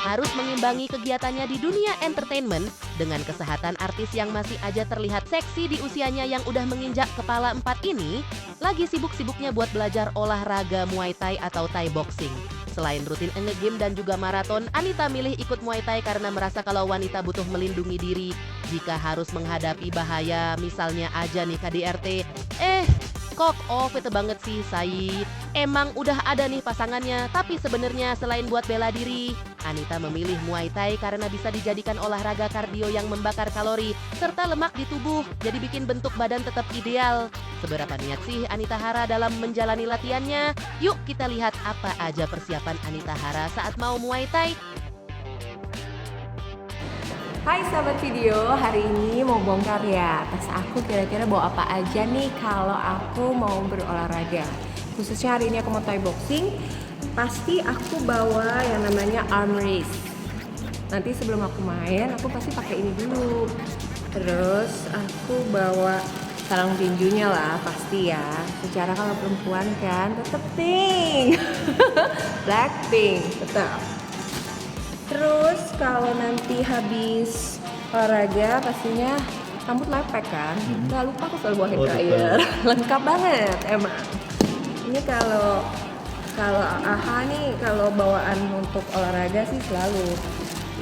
Harus mengimbangi kegiatannya di dunia entertainment dengan kesehatan artis yang masih aja terlihat seksi di usianya yang udah menginjak kepala 4 ini, lagi sibuk-sibuknya buat belajar olahraga Muay Thai atau Thai boxing. Selain rutin nge-gym dan juga maraton, Anita milih ikut Muay Thai karena merasa kalau wanita butuh melindungi diri jika harus menghadapi bahaya, misalnya aja nih KDRT. Kok itu banget sih Sai. Emang udah ada nih pasangannya, tapi sebenarnya selain buat bela diri, Anita memilih Muay Thai karena bisa dijadikan olahraga kardio yang membakar kalori serta lemak di tubuh, jadi bikin bentuk badan tetap ideal. Seberapa niat sih Anita Hara dalam menjalani latihannya? Yuk kita lihat apa aja persiapan Anita Hara saat mau Muay Thai. Hai sahabat video, hari ini mau bongkar ya tas aku kira-kira bawa apa aja nih kalau aku mau berolahraga. Khususnya hari ini aku mau Thai boxing, pasti aku bawa yang namanya arm race. Nanti sebelum aku main, aku pasti pakai ini dulu. Terus aku bawa sarung tinjunya lah, pasti ya. Secara kalau perempuan kan tetep pink, blackpink tetap. Terus kalau nanti habis olahraga pastinya rambut lepek kan. Gak lupa aku selalu bawa hair dryer. Lengkap banget emang. Ini kalau AHA nih kalau bawaan untuk olahraga sih selalu.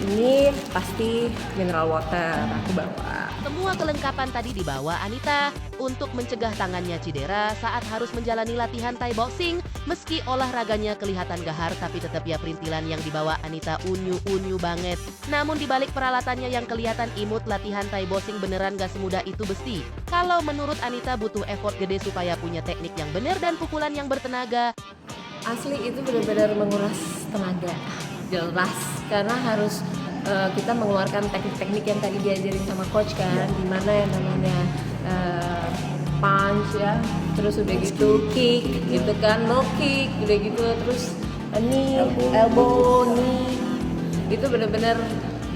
Ini pasti mineral water aku bawa. Semua kelengkapan tadi dibawa Anita untuk mencegah tangannya cedera saat harus menjalani latihan Thai boxing. Meski olahraganya kelihatan gahar, tapi tetap ya perintilan yang dibawa Anita unyu-unyu banget. Namun dibalik peralatannya yang kelihatan imut, latihan Thai boxing beneran gak semudah itu besti. Kalau menurut Anita butuh effort gede supaya punya teknik yang bener dan pukulan yang bertenaga. Asli itu benar-benar menguras tenaga, jelas. Karena harus kita mengeluarkan teknik-teknik yang tadi diajarin sama coach kan, dimana yang namanya punch ya, terus udah gitu kick gitu kan, low kick udah gitu, terus knee, elbow, knee, itu benar-benar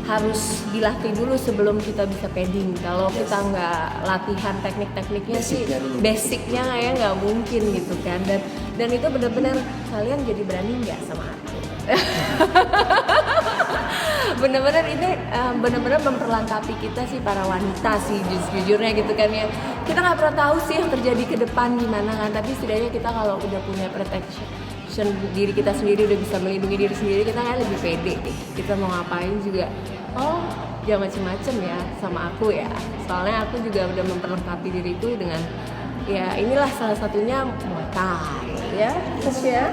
harus dilatih dulu sebelum kita bisa padding. Kalau kita nggak latihan teknik-tekniknya sih, basicnya ya nggak mungkin gitu kan. Dan itu benar-benar kalian jadi berani nggak sama aku? Bener-bener ini bener-bener memperlengkapi kita sih para wanita sih jujurnya gitu kan ya. Kita nggak pernah tahu sih yang terjadi ke depan gimana kan, tapi setidaknya kita kalau udah punya protection diri kita sendiri, udah bisa melindungi diri sendiri, kita kan lebih pede deh. Kita mau ngapain juga, jangan macem-macem ya sama aku ya. Soalnya aku juga udah memperlengkapi diriku dengan ya inilah salah satunya Muay Thai ya, terus ya.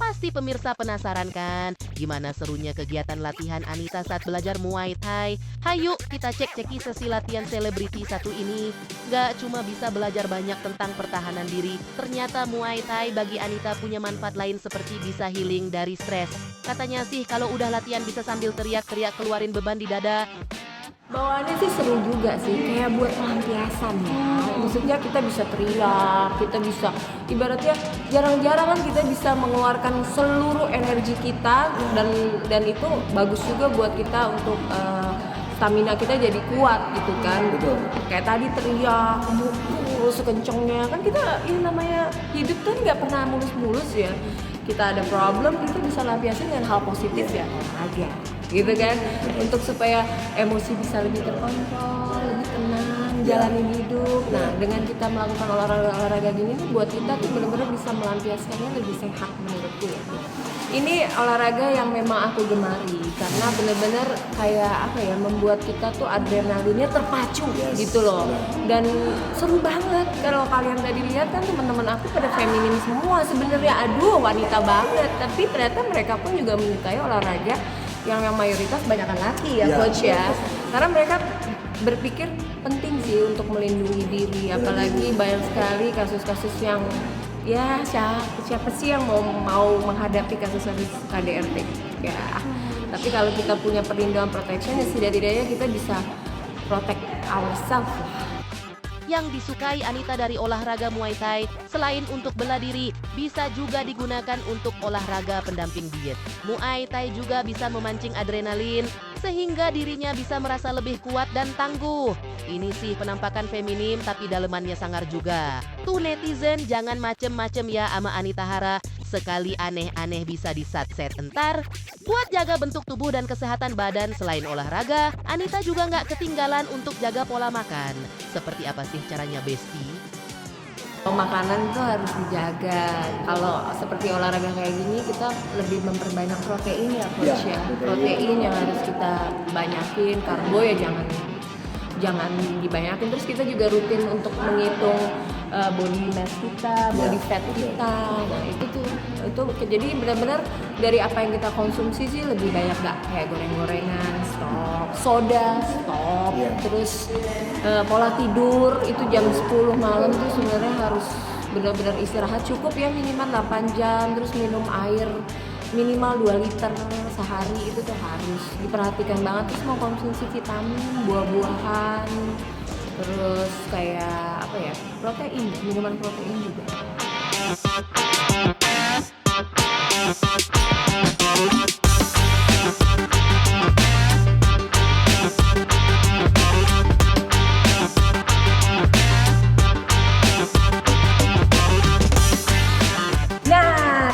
Pasti pemirsa penasaran kan gimana serunya kegiatan latihan Anita saat belajar Muay Thai? Hayu kita cek-ceki sesi latihan selebriti satu ini. Gak cuma bisa belajar banyak tentang pertahanan diri, ternyata Muay Thai bagi Anita punya manfaat lain seperti bisa healing dari stres. Katanya sih kalau udah latihan bisa sambil teriak-teriak keluarin beban di dada. Bawaannya sih seru juga sih, kayak buat pelampiasan ya. Maksudnya kita bisa teriak, kita bisa ibaratnya jarang-jarang kan kita bisa mengeluarkan seluruh energi kita, dan itu bagus juga buat kita untuk stamina kita jadi kuat gitu kan. Betul. Kayak tadi teriak, mulus sekencengnya kan, kita ini namanya hidup kan nggak pernah mulus-mulus ya. Kita ada problem, kita bisa lampiasin dengan hal positif ya, olahraga gitu kan, untuk supaya emosi bisa lebih terkontrol, lebih tenang, jalanin hidup. Nah, dengan kita melakukan olahraga gini nih buat kita tuh benar-benar bisa melampiaskannya lebih sehat menurutku ya. Ini olahraga yang memang aku gemari karena benar-benar kayak apa ya, membuat kita tuh adrenalinnya terpacu gitu loh. Dan seru banget. Kalau kalian tadi lihat kan teman-teman aku pada feminin semua sebenarnya, aduh wanita banget. Tapi ternyata mereka pun juga menyukai olahraga yang mayoritas banyakan laki ya coach ya. Karena mereka berpikir penting sih untuk melindungi diri, apalagi banyak sekali kasus-kasus yang ya siapa sih yang mau menghadapi kasus-kasus KDRT ya. Tapi kalau kita punya perlindungan protection ya setidaknya kita bisa protect ourselves lah. Yang disukai Anita dari olahraga Muay Thai, selain untuk bela diri, bisa juga digunakan untuk olahraga pendamping diet. Muay Thai juga bisa memancing adrenalin, sehingga dirinya bisa merasa lebih kuat dan tangguh. Ini sih penampakan feminim tapi dalemannya sangar juga. Tuh netizen jangan macem-macem ya sama Anita Hara. Sekali aneh-aneh bisa disat-set entar. Buat jaga bentuk tubuh dan kesehatan badan selain olahraga, Anita juga nggak ketinggalan untuk jaga pola makan. Seperti apa sih caranya Besti? Makanan itu harus dijaga. Kalau seperti olahraga kayak gini, kita lebih memperbanyak protein ya coach ya. Protein yang harus kita banyakin, karbo ya jangan dibanyakin. Terus kita juga rutin untuk menghitung body mass kita, body fat kita. Nah itu jadi benar-benar dari apa yang kita konsumsi sih lebih banyak nggak kayak goreng-gorengan, stop, soda, stop. Terus pola tidur itu jam 10 malam tuh sebenarnya harus benar-benar istirahat cukup ya, minimal 8 jam. Terus minum air minimal 2 liter sehari itu tuh harus diperhatikan banget. Terus mau konsumsi vitamin, buah-buahan, terus kayak apa ya, protein, minuman protein juga.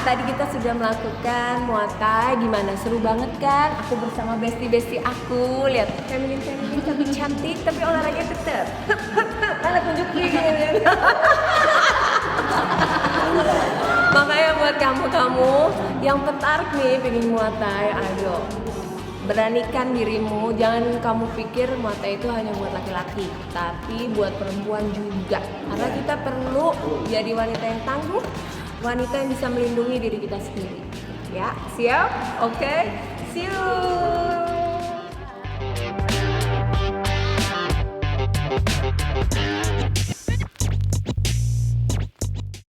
Tadi kita sudah melakukan Muay Thai, gimana, seru banget kan? Aku bersama besti-besti aku, lihat feminin cantik tapi olahraga tetap. Mana tunjuk gigi. Makanya buat kamu yang tertarik nih pengen Muay Thai, ayo beranikan dirimu. Jangan kamu pikir Muay Thai itu hanya buat laki-laki, tapi buat perempuan juga. Karena kita perlu jadi wanita yang tangguh, wanita yang bisa melindungi diri kita sendiri. Ya, siap? Oke, see you.